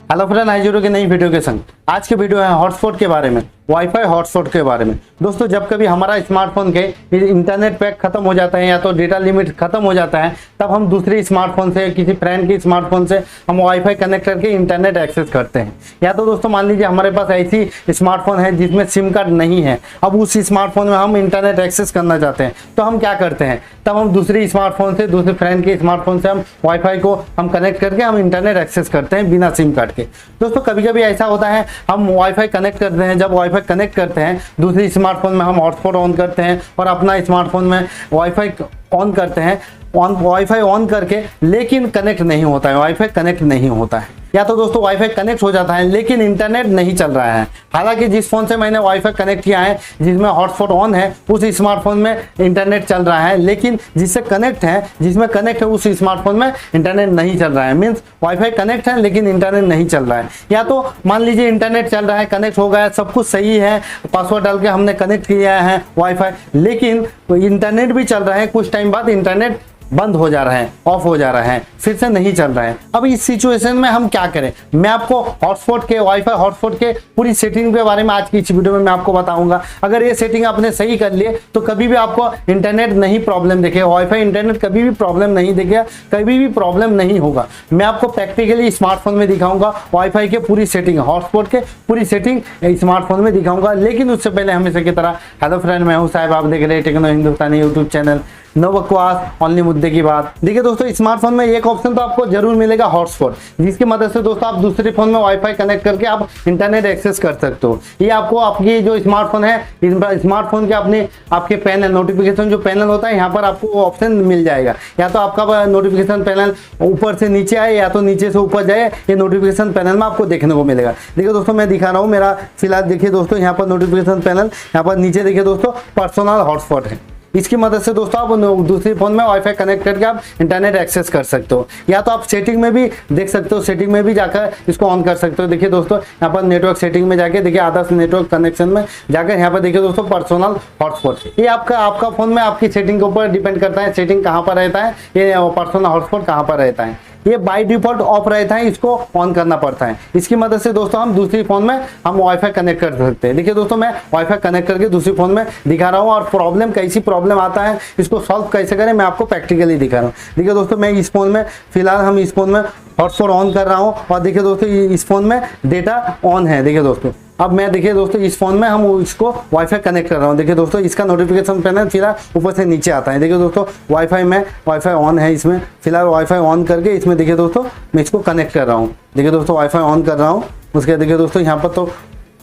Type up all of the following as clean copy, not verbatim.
Hello friend, आई जुड़ो की नई video के संग। आज की वीडियो है हॉटस्पॉट के बारे में, वाईफाई हॉटस्पॉट के बारे में। दोस्तों, जब कभी हमारा स्मार्टफोन के इंटरनेट पैक खत्म हो जाता है या तो डेटा लिमिट खत्म हो जाता है, तब हम दूसरे स्मार्टफोन से, किसी फ्रेंड के स्मार्टफोन से हम वाईफाई कनेक्ट करके इंटरनेट एक्सेस करते हैं। या तो दोस्तों मान लीजिए हमारे पास ऐसी स्मार्टफोन है जिसमें सिम कार्ड नहीं है, अब उस स्मार्टफोन में हम इंटरनेट एक्सेस करना चाहते हैं, तो हम क्या करते हैं, तब हम दूसरे स्मार्टफोन से, दूसरे फ्रेंड के स्मार्टफोन से हम वाईफाई को हम कनेक्ट करके हम इंटरनेट एक्सेस करते हैं बिना सिम कार्ड के। दोस्तों, कभी कभी ऐसा होता है हम वाईफाई कनेक्ट करते हैं, जब वाईफाई कनेक्ट करते हैं दूसरे स्मार्टफोन में हम हॉटस्पॉट ऑन करते हैं और अपना स्मार्टफोन में वाईफाई ऑन करते हैं, वाईफाई ऑन करके, लेकिन कनेक्ट नहीं होता है, वाईफाई कनेक्ट नहीं होता है। या तो दोस्तों वाईफाई कनेक्ट हो जाता है लेकिन इंटरनेट नहीं चल रहा है। हालांकि जिस फोन से मैंने वाईफाई कनेक्ट किया है, जिसमें हॉटस्पॉट ऑन है, उस स्मार्टफोन में इंटरनेट चल रहा है, लेकिन जिससे कनेक्ट है, जिसमें कनेक्ट है, उस स्मार्टफोन में इंटरनेट नहीं चल रहा है। मीन्स वाईफाई कनेक्ट है लेकिन इंटरनेट नहीं चल रहा है। या तो मान लीजिए इंटरनेट चल रहा है, कनेक्ट हो गया, सब कुछ सही है, पासवर्ड डाल के हमने कनेक्ट किया है वाईफाई, लेकिन इंटरनेट भी चल रहा है, कुछ टाइम बाद इंटरनेट बंद हो जा रहा है, ऑफ हो जा रहा है, फिर से नहीं चल रहा है। अब इस सिचुएशन में हम क्या करें, मैं आपको हॉटस्पॉट के, वाईफाई हॉटस्पॉट के पूरी सेटिंग के बारे में आज की इस वीडियो में मैं आपको बताऊंगा। अगर ये सेटिंग आपने सही कर लिए तो कभी भी आपको इंटरनेट नहीं प्रॉब्लम देखेगा, वाईफाई इंटरनेट कभी भी प्रॉब्लम नहीं देखेगा, कभी भी प्रॉब्लम नहीं होगा। मैं आपको प्रैक्टिकली स्मार्टफोन में दिखाऊंगा वाईफाई के पूरी सेटिंग, हॉटस्पॉट के पूरी सेटिंग स्मार्टफोन में दिखाऊंगा। लेकिन उससे पहले हमेशा की तरह, हेलो फ्रेंड, मैं हूं साहिब, आप देख रहे हैं टेक्नो हिंदुस्तानी यूट्यूब चैनल। नो बकवास, ओनली मुद्दे की बात। देखिए दोस्तों, स्मार्टफोन में एक ऑप्शन तो आपको जरूर मिलेगा, हॉटस्पॉट, जिसकी मदद से दोस्तों आप दूसरे फोन में वाईफाई कनेक्ट करके आप इंटरनेट एक्सेस कर सकते हो। ये आपको आपकी जो स्मार्टफोन है, स्मार्टफोन के अपने आपके पैनल, नोटिफिकेशन जो पैनल होता है, यहाँ पर आपको ऑप्शन मिल जाएगा। या तो आपका नोटिफिकेशन पैनल ऊपर से नीचे आए या तो नीचे से ऊपर जाए, ये नोटिफिकेशन पैनल में आपको देखने को मिलेगा। देखिए दोस्तों, मैं दिखा रहा हूँ मेरा फिलहाल। देखिए दोस्तों, यहाँ पर नोटिफिकेशन पैनल, यहाँ पर नीचे देखिए दोस्तों पर्सनल हॉटस्पॉट है। इसकी मदद से दोस्तों आप दूसरे फोन में वाईफाई कनेक्ट करके आप इंटरनेट एक्सेस कर सकते हो। या तो आप सेटिंग में भी देख सकते हो, सेटिंग में भी जाकर इसको ऑन कर सकते हो। देखिए दोस्तों, यहाँ पर नेटवर्क सेटिंग में जाके देखिए, आदर्श नेटवर्क कनेक्शन में जाकर यहाँ पर देखिए दोस्तों पर्सनल हॉटस्पॉट। ये आपका फोन में आपकी सेटिंग के ऊपर डिपेंड करता है, सेटिंग कहाँ पर रहता है, ये पर्सनल हॉटस्पॉट कहाँ पर रहता है। ये बाय डिफॉल्ट ऑफ रहता है, इसको ऑन करना पड़ता है। इसकी मदद से दोस्तों हम दूसरी फोन में हम वाईफाई कनेक्ट कर सकते हैं। देखिए दोस्तों, मैं वाईफाई कनेक्ट करके दूसरी फोन में दिखा रहा हूँ और प्रॉब्लम, कैसी प्रॉब्लम आता है, इसको सॉल्व कैसे करें, मैं आपको प्रैक्टिकली दिखा रहा हूँ। देखिए दोस्तों, मैं इस फोन में फिलहाल, हम इस फोन में हॉटस्पॉट ऑन कर रहा हूँ और देखिए दोस्तों इस फोन में डेटा ऑन है। देखिए दोस्तों, अब मैं देखिए दोस्तों इस फोन में हम इसको वाईफाई कनेक्ट कर रहा हूँ। देखिए दोस्तों, इसका नोटिफिकेशन पैनल फिलहाल ऊपर से नीचे आता है। देखिए दोस्तों, वाईफाई में वाईफाई ऑन है, इसमें फिलहाल वाईफाई ऑन करके इसमें देखिए दोस्तों मैं इसको कनेक्ट कर रहा हूँ। देखिए दोस्तों, वाईफाई ऑन कर रहा हूँ, उसके देखिए दोस्तों यहाँ पर तो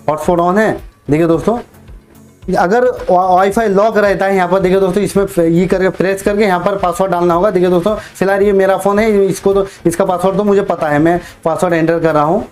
हॉटस्पॉट ऑन है। देखिए दोस्तों, अगर वाईफाई लॉक रहता है, यहाँ पर देखिए दोस्तों इसमें ये करके प्रेस करके यहाँ पर पासवर्ड डालना होगा। देखिए दोस्तों, फिलहाल ये मेरा फोन है, इसको तो इसका पासवर्ड तो मुझे पता है, मैं पासवर्ड एंटर कर रहा हूँ।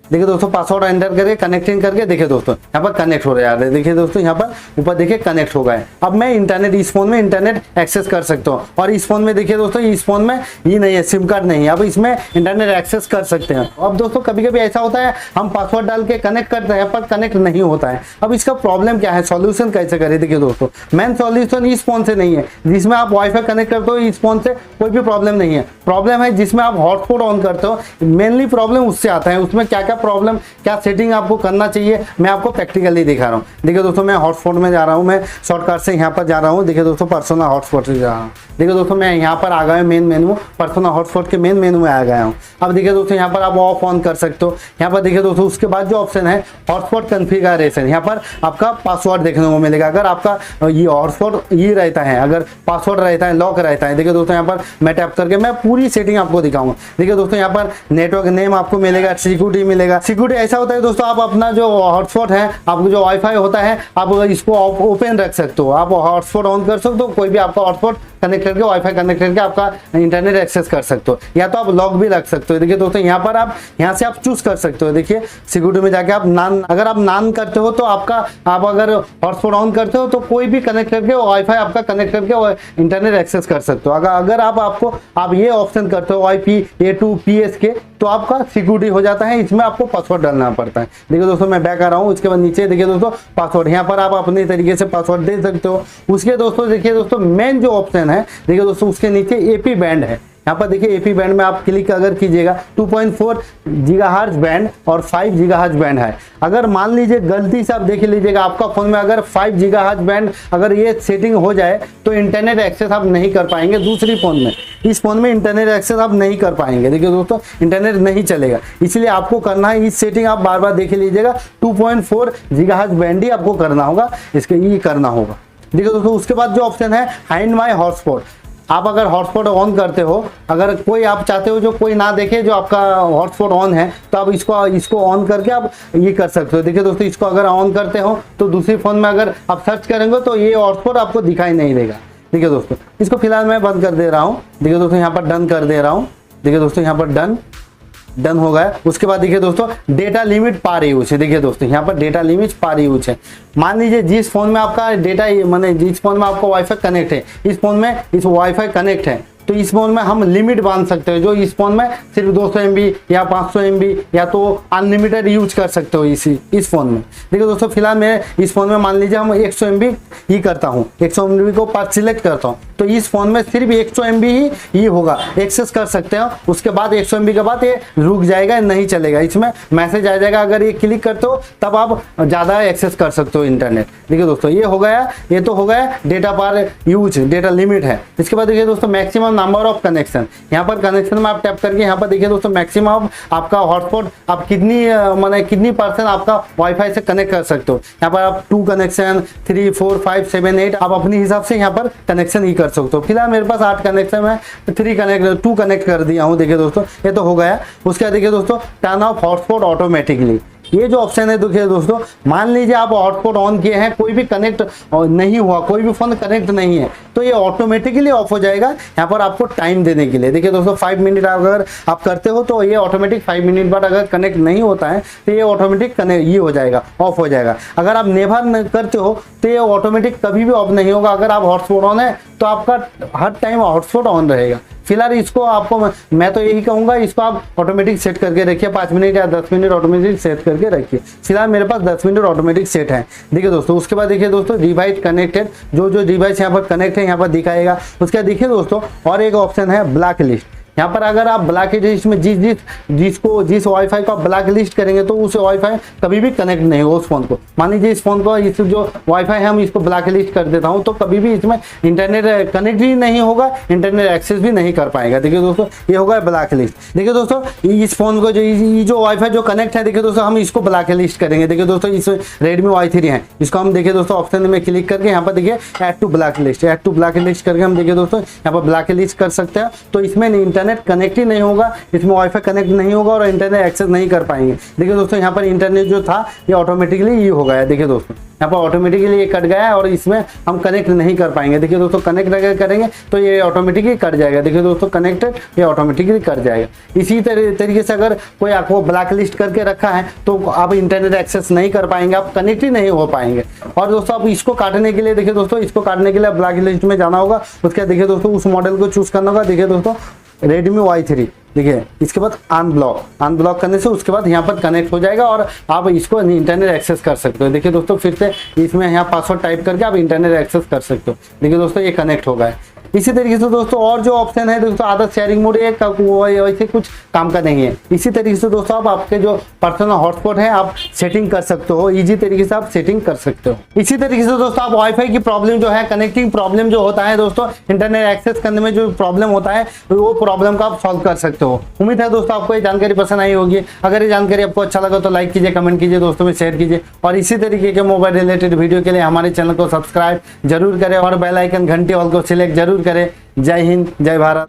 देखिए दोस्तों, पासवर्ड एंटर करके कनेक्टिंग करके देखिए दोस्तों यहाँ पर कनेक्ट हो रहा है। देखिए दोस्तों, यहाँ पर ऊपर देखिए कनेक्ट हो गए। अब मैं इंटरनेट, इस फोन में इंटरनेट एक्सेस कर सकता हूँ। और इस फोन में देखिए दोस्तों, इस फोन में ये नहीं है, सिम कार्ड नहीं है, अब इसमें इंटरनेट एक्सेस कर सकते हैं। अब दोस्तों कभी कभी ऐसा होता है हम पासवर्ड डाल के कनेक्ट करते हैं पर कनेक्ट नहीं होता है। अब इसका प्रॉब्लम क्या है, सॉल्यूशन कैसे करें। देखिए दोस्तों, मेन सॉल्यूशन इस फोन से नहीं है, जिसमें आप वाईफाई कनेक्ट करते हो, इस फोन से कोई भी प्रॉब्लम नहीं है। प्रॉब्लम है जिसमें आप हॉटस्पॉट ऑन करते हो, मेनली प्रॉब्लम उससे आता है। उसमें क्या क्या प्रॉब्लम, क्या सेटिंग आपको करना चाहिए, मैं आपको प्रैक्टिकली दिखा रहा हूँ। देखिए दोस्तों, मैं हॉटस्पॉट में जा रहा हूँ, मैं शॉर्टकट से यहाँ पर जा रहा हूँ। देखिए दोस्तों, पर्सनल हॉटस्पॉट से जा रहा हूँ। देखिए दोस्तों, मैं यहाँ पर आ गया मेन मेनू, पर्सनल हॉटस्पॉट के मेन मेनू में आ गया हूँ। अब देखिए दोस्तों, यहाँ पर आप ऑफ ऑन कर सकते हो। यहाँ पर देखिए दोस्तों, उसके बाद जो ऑप्शन है हॉटस्पॉट कॉन्फ़िगरेशन, यहाँ पर आपका पासवर्ड देखने को मिलेगा। अगर आपका ये हॉटस्पॉट ये रहता है, अगर पासवर्ड रहता है, लॉक रहता है, देखिए दोस्तों यहाँ पर मैं टैप करके मैं पूरी सेटिंग आपको दिखाऊंगा। देखिए दोस्तों, यहाँ पर नेटवर्क नेम आपको मिलेगा, सिक्योरिटी मिलेगा। सिक्योरिटी ऐसा होता है दोस्तों, आप अपना जो हॉटस्पॉट है, आपको जो वाईफाई होता है, आप इसको ओपन रख सकते हो, आप हॉटस्पॉट ऑन कर सकते हो, कोई भी आपका हॉटस्पॉट कनेक्ट करके, वाईफाई कनेक्ट करके आपका इंटरनेट एक्सेस कर सकते हो। या तो आप लॉक भी रख सकते हो। देखिए दोस्तों, यहाँ पर आप यहाँ से आप चूज कर सकते हो। देखिए सिक्योरिटी में जाके आप नान, अगर आप नान करते हो तो आपका, आप अगर हॉटस्पॉट ऑन करते हो तो कोई भी कनेक्ट करके वाईफाई आपका कनेक्ट करके इंटरनेट एक्सेस कर सकते हो। अगर आप ये ऑप्शन करते हो IP/A2PS के, तो आपका सिक्योरिटी हो जाता है, इसमें आपको पासवर्ड डालना पड़ता है। देखिए दोस्तों, मैं बैक आ रहा हूँ, उसके बाद नीचे देखिए दोस्तों पासवर्ड, यहाँ पर आप अपने तरीके से पासवर्ड दे सकते हो। उसके दोस्तों देखिए दोस्तों, मेन जो ऑप्शन है, देखिए दोस्तों उसके नीचे AP बैंड है, यहाँ पर देखिए एपी बैंड में आप क्लिक अगर कीजिएगा 2.4 गीगाहर्ट्ज बैंड और 5 गीगाहर्ट्ज बैंड है। अगर मान लीजिए गलती से आप देख लीजिएगा आपका फोन में अगर 5 गीगाहर्ट्ज बैंड अगर ये सेटिंग हो जाए तो इंटरनेट एक्सेस आप नहीं कर पाएंगे दूसरी फोन में। इस फोन में इंटरनेट एक्सेस आप नहीं कर पाएंगे। देखिए दोस्तों इंटरनेट नहीं चलेगा, इसलिए आपको करना है इस सेटिंग आप बार बार देख लीजिएगा 2.4 गीगाहर्ट्ज बैंड ही आपको करना होगा, इसके ये करना होगा। देखिए दोस्तों उसके बाद जो ऑप्शन है फाइंड माय हॉटस्पॉट, आप अगर हॉटस्पॉट ऑन करते हो, अगर कोई आप चाहते हो जो कोई ना देखे जो आपका हॉटस्पॉट ऑन है, तो आप इसको ऑन करके आप ये कर सकते हो। देखिए दोस्तों इसको अगर ऑन करते हो तो दूसरी फोन में अगर आप सर्च करेंगे तो ये हॉटस्पॉट आपको दिखाई नहीं देगा। देखिए दोस्तों इसको फिलहाल मैं बंद कर दे रहा हूँ। देखिए दोस्तों यहाँ पर डन कर दे रहा हूँ। देखिए दोस्तों यहाँ पर डन हो गया। उसके बाद देखिए दोस्तों डेटा लिमिट पार यूज है। देखिए दोस्तों यहाँ पर डेटा लिमिट पार यूज है। मान लीजिए जिस फोन में आपका डेटा माने जिस फोन में आपका वाईफाई कनेक्ट है, इस फोन में इस वाईफाई कनेक्ट है, तो इस फोन में हम लिमिट बांध सकते हैं जो इस फोन में सिर्फ 200 MB या 500 MB या तो अनलिमिटेड यूज कर सकते हो इस फोन में। देखिए दोस्तों फिलहाल मैं इस फोन में मान लीजिए हम 100 MB ही करता हूँ, 100 MB को पार्ट सिलेक्ट करता हूँ, तो इस फोन में सिर्फ 100 MB ही होगा, एक्सेस कर सकते हो। उसके बाद 100 MB के बाद ये रुक जाएगा, नहीं चलेगा, इसमें मैसेज आ जाएगा। अगर ये क्लिक करते हो तब आप ज़्यादा एक्सेस कर सकते हो इंटरनेट। देखिए दोस्तों ये हो गया, ये तो हो गया डेटा पार यूज, डेटा लिमिट है। इसके बाद देखिए दोस्तों मैक्सिमम नंबर ऑफ कनेक्शन, यहाँ पर कनेक्शन में आप टैप करके यहाँ पर देखिए दोस्तों मैक्सिमम आपका हॉटस्पॉट आप कितनी % आपका वाईफाई से कनेक्ट कर सकते हो। यहाँ पर आप 2 कनेक्शन 3 4 5 7 8 आप अपने हिसाब से यहाँ पर कनेक्शन ही कर सकते हो। फिलहाल मेरे पास 8 कनेक्शन है, 2 कनेक्ट कर दिया हूँ। देखिए दोस्तों ये तो हो गया। उसके बाद देखिए दोस्तों टर्न ऑफ हॉटस्पॉट ऑटोमेटिकली, ये जो ऑप्शन है देखिए दोस्तों, मान लीजिए आप हॉटस्पॉट ऑन किए हैं, कोई भी कनेक्ट नहीं हुआ, कोई भी फोन कनेक्ट नहीं है, तो ये ऑटोमेटिकली ऑफ हो जाएगा। यहाँ पर आपको टाइम देने के लिए देखिए दोस्तों 5 मिनट अगर आप करते हो तो ये ऑटोमेटिक 5 मिनट बाद अगर कनेक्ट नहीं होता है तो ये ऑटोमेटिक कनेक्ट ये हो जाएगा, ऑफ हो जाएगा। अगर आप नेवर करते हो तो ये ऑटोमेटिक कभी भी ऑफ नहीं होगा। अगर आप हॉटस्पॉट ऑन है तो आपका हर टाइम हॉटस्पॉट ऑन रहेगा। फिलहाल इसको आपको मैं तो यही कहूंगा इसको आप ऑटोमेटिक सेट करके रखिए, 5 मिनट या 10 मिनट ऑटोमेटिक सेट करके रखिए। फिलहाल मेरे पास 10 मिनट ऑटोमेटिक सेट है। देखिए दोस्तों उसके बाद देखिए दोस्तों डिवाइस कनेक्टेड, जो डिवाइस यहाँ पर कनेक्ट है यहाँ पर दिखाएगा। उसके बाद देखिए दोस्तों और एक ऑप्शन है ब्लैक लिस्ट। यहाँ पर अगर आप ब्लैक लिस्ट में जिस वाईफाई को आप ब्लैक लिस्ट करेंगे तो उस वाईफाई कभी भी कनेक्ट नहीं होगा उस फोन को। मान लीजिए इस फोन को इस जो वाईफाई है हम इसको ब्लैक लिस्ट कर देता हूँ तो कभी भी इसमें इंटरनेट कनेक्ट ही नहीं होगा, इंटरनेट एक्सेस भी नहीं कर पाएगा। देखिए दोस्तों ये होगा ब्लैक लिस्ट। देखिए दोस्तों इस फोन को जो वाईफाई जो कनेक्ट है, देखिए दोस्तों हम इसको ब्लैक लिस्ट करेंगे। देखिए दोस्तों इस Redmi Y3 है, इसको हम देखिए दोस्तों ऑप्शन में क्लिक करके यहाँ पर देखिए ऐड टू ब्लैक लिस्ट करके हम देखिए दोस्तों यहाँ पर ब्लैक लिस्ट कर सकते हैं। तो इसमें इंटरनेट कनेक्ट ही नहीं होगा, इसमें वाईफाई कनेक्ट नहीं होगा और इंटरनेट एक्सेस नहीं कर पाएंगे। देखिए दोस्तों यहाँ पर इंटरनेट जो था ये ऑटोमेटिकली ये हो गया। देखिए दोस्तों यहाँ पर ऑटोमेटिकली ये कट गया है और इसमें हम कनेक्ट नहीं कर पाएंगे। देखिए दोस्तों कनेक्ट अगर करेंगे तो ये ऑटोमेटिकली कट जाएगा। देखिए दोस्तों कनेक्टेड ये ऑटोमेटिकली कट जाएगा। इसी तरीके से अगर कोई आपको ब्लैक लिस्ट करके रखा है तो आप इंटरनेट एक्सेस नहीं कर पाएंगे, आप कनेक्ट ही नहीं हो पाएंगे। और दोस्तों आप इसको काटने के लिए देखिए दोस्तों इसको काटने के लिए ब्लैक लिस्ट में जाना होगा। उसके बाद देखिए दोस्तों उस मॉडल को चूज करना होगा। देखिए दोस्तों Redmi Y3, देखिए इसके बाद अनब्लॉक करने से उसके बाद यहाँ पर कनेक्ट हो जाएगा और आप इसको इंटरनेट एक्सेस कर सकते हो। देखिए दोस्तों फिर से इसमें यहाँ पासवर्ड टाइप करके आप इंटरनेट एक्सेस कर सकते हो। देखिए दोस्तों ये कनेक्ट हो गया। इसी तरीके से दोस्तों और जो ऑप्शन है दोस्तों आदत शेयरिंग मोड ये वैसे कुछ काम का नहीं है। इसी तरीके से दोस्तों आप आपके जो पर्सनल हॉटस्पॉट है आप सेटिंग कर सकते हो, इजी तरीके से आप सेटिंग कर सकते हो। इसी तरीके से दोस्तों आप वाईफाई की प्रॉब्लम जो है, कनेक्टिंग प्रॉब्लम जो होता है दोस्तों, इंटरनेट एक्सेस करने में जो प्रॉब्लम होता है वो प्रॉब्लम का आप सॉल्व कर सकते हो। उम्मीद है दोस्तों आपको ये जानकारी पसंद आई होगी। अगर ये जानकारी आपको अच्छा लगा तो लाइक कीजिए, कमेंट कीजिए, दोस्तों में शेयर कीजिए और इसी तरीके के मोबाइल रिलेटेड वीडियो के लिए हमारे चैनल को सब्सक्राइब जरूर करें और बेल आइकन घंटी ऑल को सिलेक्ट जरूर करें। जय हिंद, जय भारत।